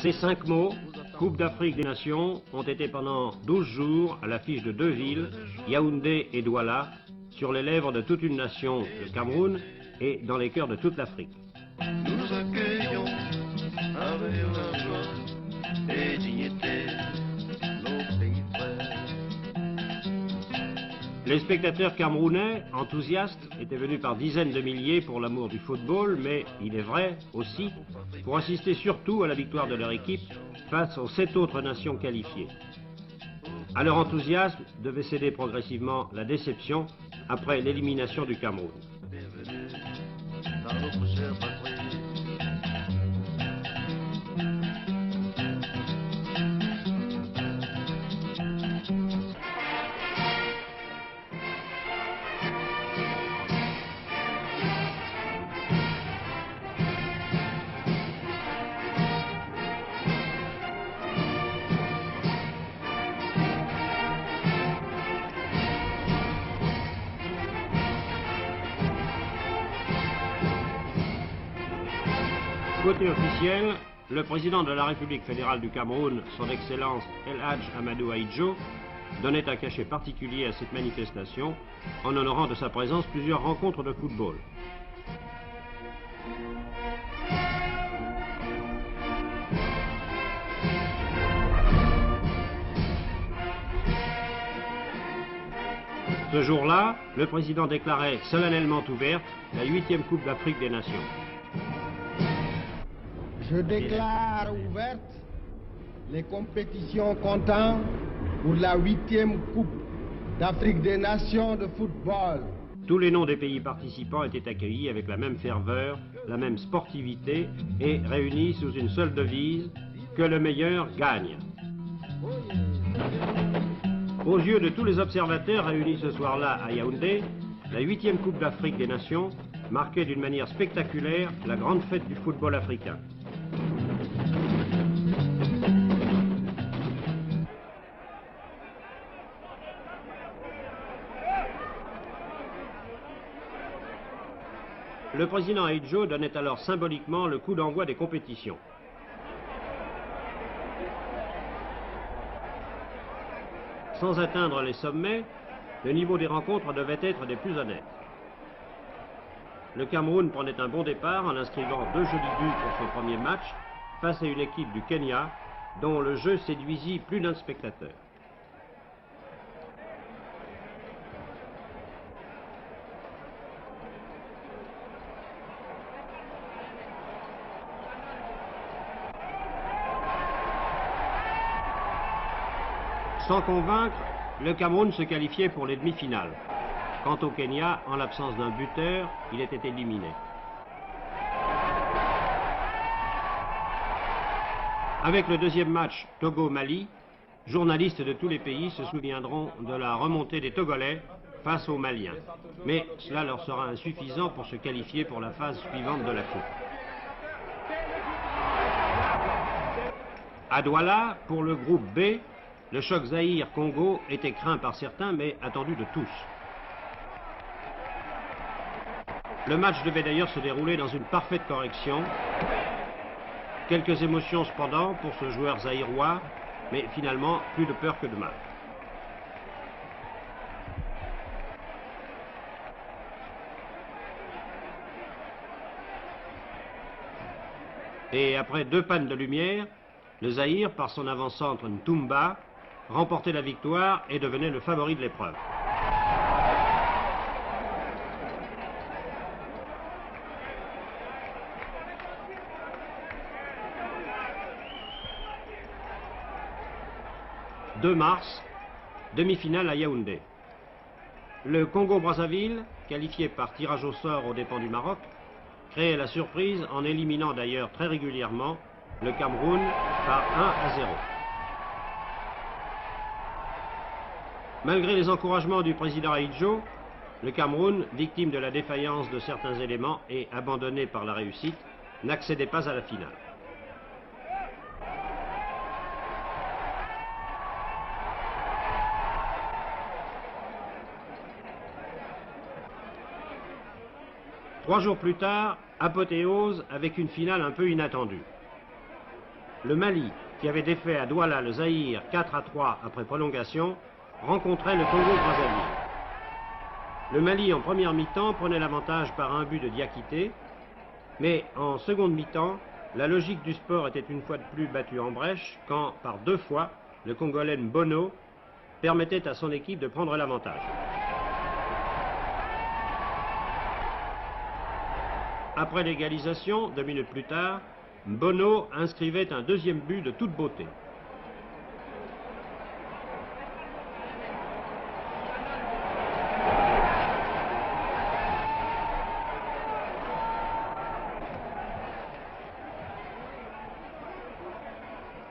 Ces 5 mots, Coupe d'Afrique des Nations, ont été pendant 12 jours à l'affiche de 2 villes, Yaoundé et Douala, sur les lèvres de toute une nation, le Cameroun, et dans les cœurs de toute l'Afrique. Nous accueillons avec la joie et dignité nos pays frères. Les spectateurs camerounais, enthousiastes, étaient venus par dizaines de milliers pour l'amour du football, mais, il est vrai, aussi, pour assister surtout à la victoire de leur équipe face aux 7 autres nations qualifiées. À leur enthousiasme devait céder progressivement la déception après l'élimination du Cameroun. Bienvenue dans notre chère patrie. Côté officiel, le président de la République fédérale du Cameroun, son Excellence El Hadj Amadou Ahidjo, donnait un cachet particulier à cette manifestation en honorant de sa présence plusieurs rencontres de football. Ce jour-là, le président déclarait solennellement ouverte la 8e Coupe d'Afrique des Nations. Je déclare ouvertes les compétitions comptant pour la 8e Coupe d'Afrique des Nations de football. Tous les noms des pays participants étaient accueillis avec la même ferveur, la même sportivité et réunis sous une seule devise, que le meilleur gagne. Aux yeux de tous les observateurs réunis ce soir-là à Yaoundé, la 8e Coupe d'Afrique des Nations marquait d'une manière spectaculaire la grande fête du football africain. Le président Ahidjo donnait alors symboliquement le coup d'envoi des compétitions. Sans atteindre les sommets, le niveau des rencontres devait être des plus honnêtes. Le Cameroun prenait un bon départ en inscrivant 2 jolis buts pour son premier match face à une équipe du Kenya dont le jeu séduisit plus d'un spectateur. Sans convaincre, le Cameroun se qualifiait pour les demi-finales. Quant au Kenya, en l'absence d'un buteur, il était éliminé. Avec le deuxième match Togo-Mali, journalistes de tous les pays se souviendront de la remontée des Togolais face aux Maliens. Mais cela leur sera insuffisant pour se qualifier pour la phase suivante de la Coupe. À Douala, pour le groupe B, le choc Zaïre-Congo était craint par certains, mais attendu de tous. Le match devait d'ailleurs se dérouler dans une parfaite correction. Quelques émotions cependant pour ce joueur zaïrois, mais finalement plus de peur que de mal. Et après 2 pannes de lumière, le Zaïre, par son avant-centre Ntumba, remportait la victoire et devenait le favori de l'épreuve. « 2 mars, demi-finale à Yaoundé. Le Congo-Brazzaville, qualifié par tirage au sort aux dépens du Maroc, créait la surprise en éliminant d'ailleurs très régulièrement le Cameroun par 1-0. Malgré les encouragements du président Ahidjo, le Cameroun, victime de la défaillance de certains éléments et abandonné par la réussite, n'accédait pas à la finale. Trois jours plus tard, apothéose avec une finale un peu inattendue. Le Mali, qui avait défait à Douala le Zaïre 4-3 après prolongation, rencontrait le Congo-Brazzaville. Le Mali, en première mi-temps, prenait l'avantage par un but de Diakité, mais en seconde mi-temps, la logique du sport était une fois de plus battue en brèche quand, par 2 fois, le Congolais Mbono permettait à son équipe de prendre l'avantage. Après l'égalisation, 2 minutes plus tard, Mbono inscrivait un deuxième but de toute beauté.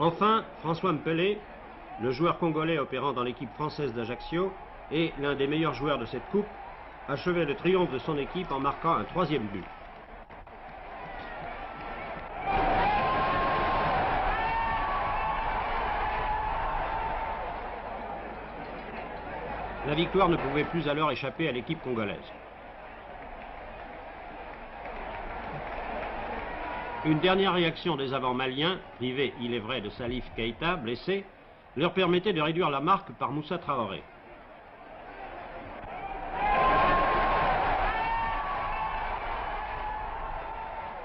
Enfin, François Mpelé, le joueur congolais opérant dans l'équipe française d'Ajaccio et l'un des meilleurs joueurs de cette coupe, achevait le triomphe de son équipe en marquant un 3e but. La victoire ne pouvait plus alors échapper à l'équipe congolaise. Une dernière réaction des avants maliens, privés, il est vrai, de Salif Keïta, blessé, leur permettait de réduire la marque par Moussa Traoré.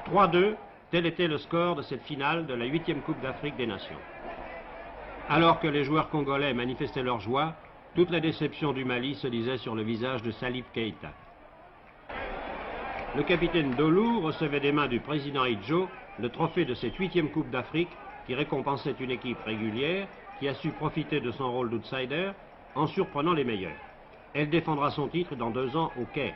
« 3-2, tel était le score de cette finale de la 8e Coupe d'Afrique des Nations. Alors que les joueurs congolais manifestaient leur joie, toute la déception du Mali se lisait sur le visage de Salif Keïta. Le capitaine Dolou recevait des mains du président Idjo le trophée de cette 8e Coupe d'Afrique qui récompensait une équipe régulière qui a su profiter de son rôle d'outsider en surprenant les meilleurs. Elle défendra son titre dans 2 ans au Caire.